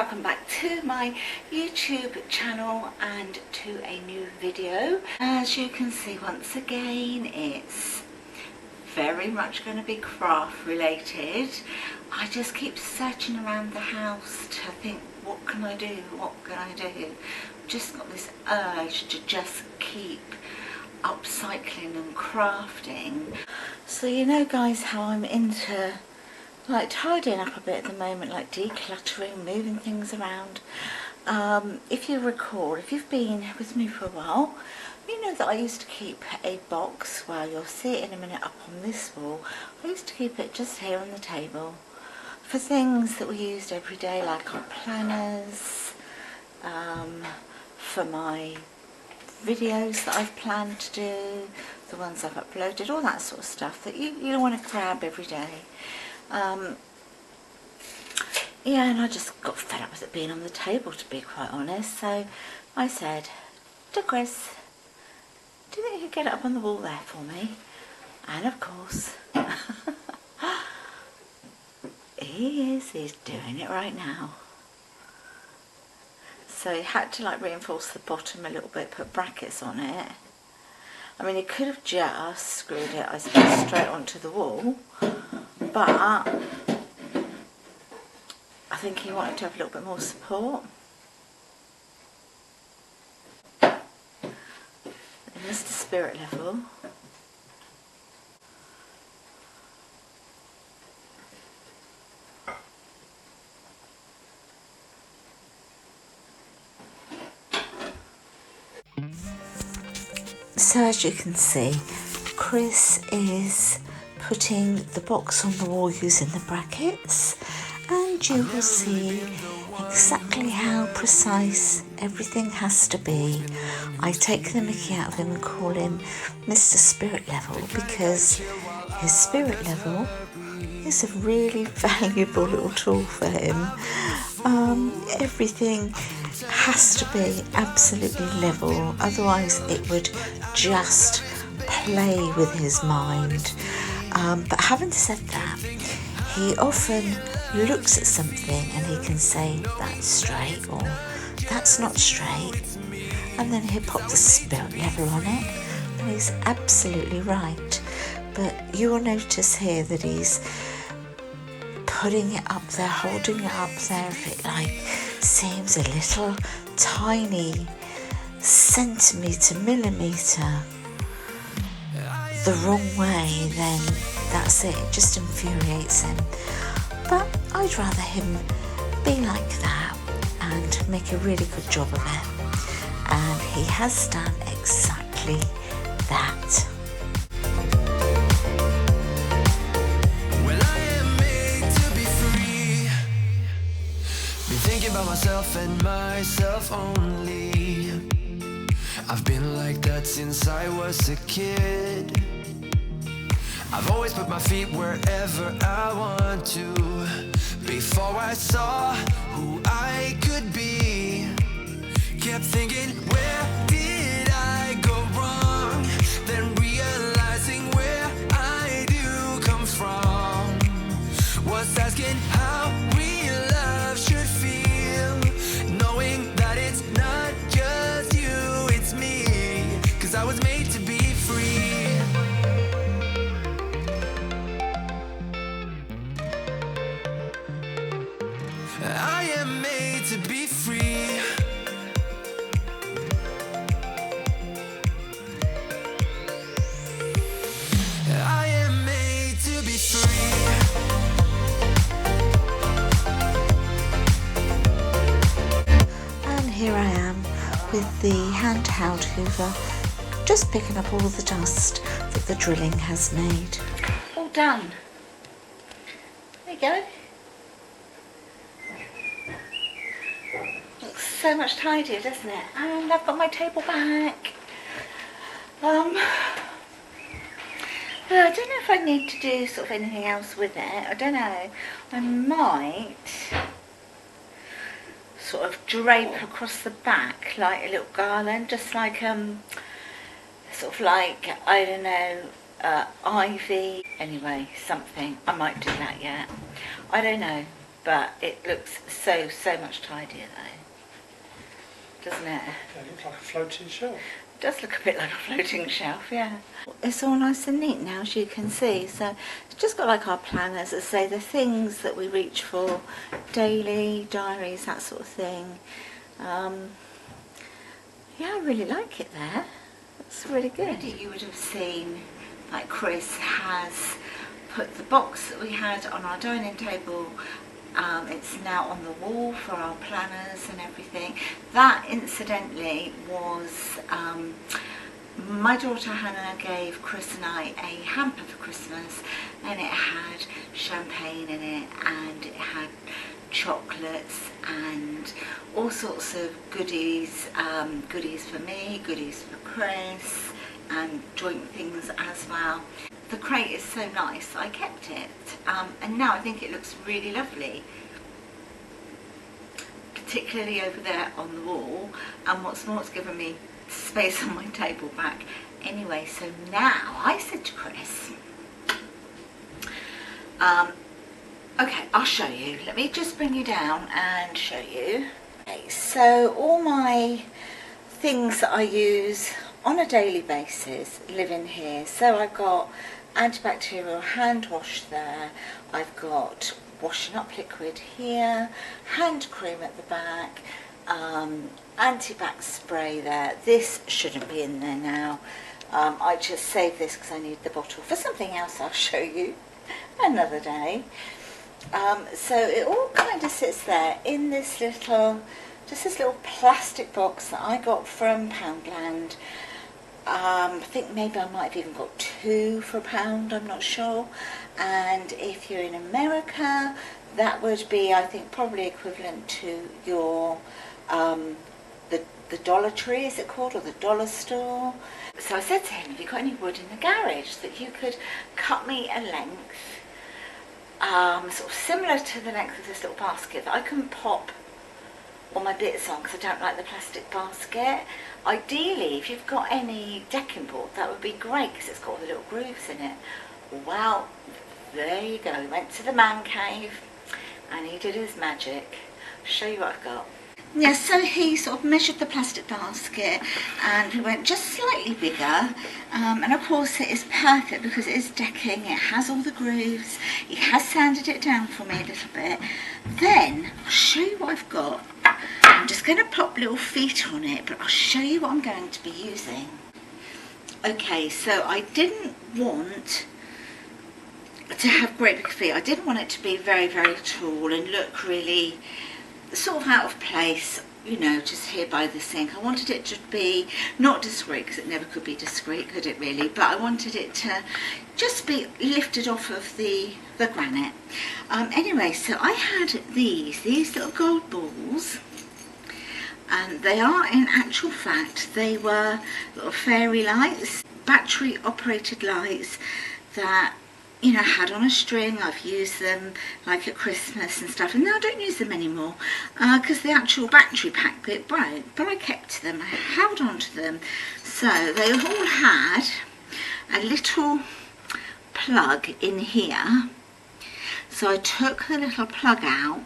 welcome back to my YouTube channel and to a new video. As you can see, once again it's very much going to be craft related. I just keep searching around the house to think, what can I do, what can I do? Just got this urge to just keep upcycling and crafting. So you know guys how I'm into like tidying up a bit at the moment, like decluttering, moving things around. If you recall, if you've been with me for a while, you know that I used to keep a box, well you'll see it in a minute, up on this wall. I used to keep it just here on the table for things that we used every day, like our planners, for my videos that I've planned to do, the ones I've uploaded, all that sort of stuff that you want to grab every day. Yeah, and I just got fed up with it being on the table, to be quite honest, so I said to Chris, do you think you could get it up on the wall there for me? And of course he's doing it right now. So he had to like reinforce the bottom a little bit, put brackets on it. I mean, he could have just screwed it, I suppose, straight onto the wall, but I think he wanted to have a little bit more support. Mr. Spirit Level. So as you can see, Chris is putting the box on the wall using the brackets, and you will see exactly how precise everything has to be. I take the mickey out of him and call him Mr. Spirit Level because his spirit level is a really valuable little tool for him. Everything has to be absolutely level, otherwise it would just play with his mind. But having said that, he often looks at something and he can say that's straight or that's not straight, and then he'll pop the spirit level on it, and he's absolutely right. But you will notice here that he's putting it up there, holding it up there. If it like seems a little tiny centimetre, millimetre the wrong way, then that's it, it just infuriates him. But I'd rather him be like that and make a really good job of it, and he has done exactly that. Thinking about myself and myself only. I've been like that since I was a kid. I've always put my feet wherever I want to. Before I saw who I could be, kept thinking, where did I go wrong? Then realizing where I do come from was asking how real love should feel, knowing that it's not just you, it's me, 'cause I was made to be free. I am made to be free. I am made to be free. And here I am with the handheld hoover, just picking up all the dust that the drilling has made. All done. There you go. Looks so much tidier, doesn't it? And I've got my table back. I don't know if I need to do sort of anything else with it. I don't know. I might sort of drape across the back like a little garland, just like sort of like, I don't know, ivy. Anyway, something. I might do that yet. I don't know. but it looks so much tidier though, doesn't it? It looks like a floating shelf. It does look a bit like a floating shelf, yeah. It's all nice and neat now, as you can see. So it's just got like our planners, as I say, the things that we reach for daily, diaries, that sort of thing. Yeah, I really like it there. It's really good. You would have seen, like Chris has put the box that we had on our dining table. It's now on the wall for our planners and everything. That, incidentally, was my daughter Hannah gave Chris and I a hamper for Christmas, and it had champagne in it, and it had chocolates and all sorts of goodies, goodies for me, goodies for Chris, and joint things as well. The crate is so nice, I kept it, and now I think it looks really lovely, particularly over there on the wall, and what's more, it's given me space on my table back. Anyway, so now I said to Chris, okay, I'll show you. Let me just bring you down and show you. Okay, so all my things that I use on a daily basis live in here. So I've got antibacterial hand wash there. I've got washing up liquid here, hand cream at the back, anti-bac spray there. This shouldn't be in there now. I just saved this because I need the bottle for something else I'll show you another day. So it all kind of sits there in this little, just this little plastic box that I got from Poundland. I think maybe I might have even got 2 for £1, I'm not sure. And if you're in America, that would be, I think, probably equivalent to your the Dollar Tree, is it called, or the dollar store. So I said to him, have you got any wood in the garage that you could cut me a length, sort of similar to the length of this little basket that I can pop all my bits on, because I don't like the plastic basket. Ideally, if you've got any decking board, that would be great, because it's got all the little grooves in it. Well, there you go. We went to the man cave and he did his magic. I'll show you what I've got. Yeah, so he sort of measured the plastic basket and we went just slightly bigger, and of course it is perfect because it is decking, it has all the grooves, he has sanded it down for me a little bit. Then I'll show you what I've got. I'm just going to pop little feet on it, but I'll show you what I'm going to be using. Okay, so I didn't want to have great big feet. I didn't want it to be very tall and look really sort of out of place, you know, just here by the sink. I wanted it to be not discreet, because it never could be discreet, could it really, but I wanted it to just be lifted off of the granite. Anyway, so I had these little gold balls, and they are, in actual fact, they were little fairy lights, battery operated lights that, you know, had on a string. I've used them like at Christmas and stuff, and now I don't use them anymore because the actual battery pack bit broke, but I kept them, I held on to them. So they all had a little plug in here, so I took the little plug out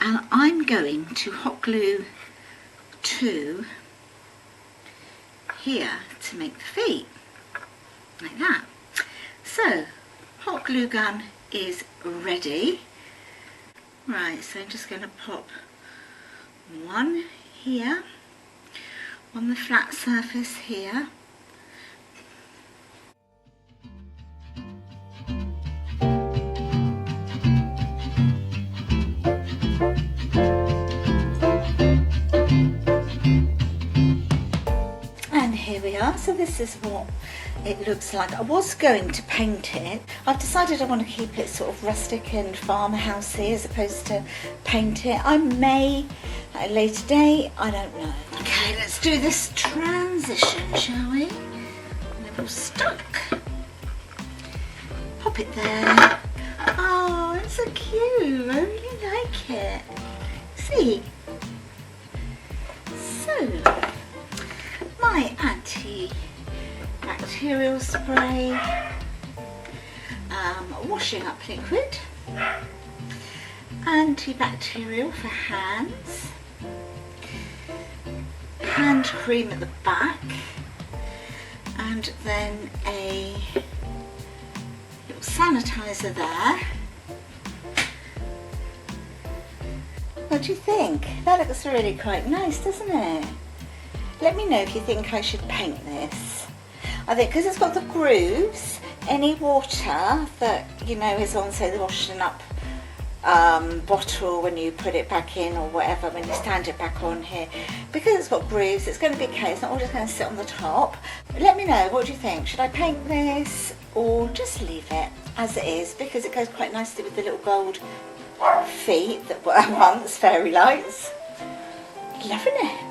and I'm going to hot glue 2 here to make the feet, like that. So hot glue gun is ready. Right, so I'm just going to pop 1 here on the flat surface here. And here we are. So this is what it looks like. I was going to paint it. I've decided I want to keep it sort of rustic and farmhousey as opposed to paint it. I may at a later date, I don't know. Okay, let's do this transition, shall we? A little stuck. Pop it there. Oh, it's so cute. I really like it. See? So, my anti-bacterial spray, washing up liquid, antibacterial for hands, hand cream at the back, and then a little sanitizer there. What do you think? That looks really quite nice, doesn't it? Let me know if you think I should paint this. I think because it's got the grooves, any water that, you know, is on, say, the washing up bottle when you put it back in or whatever, when you stand it back on here, because it's got grooves, it's going to be okay. It's not all just going to sit on the top. Let me know, what do you think? Should I paint this or just leave it as it is, because it goes quite nicely with the little gold feet that were once fairy lights. Loving it.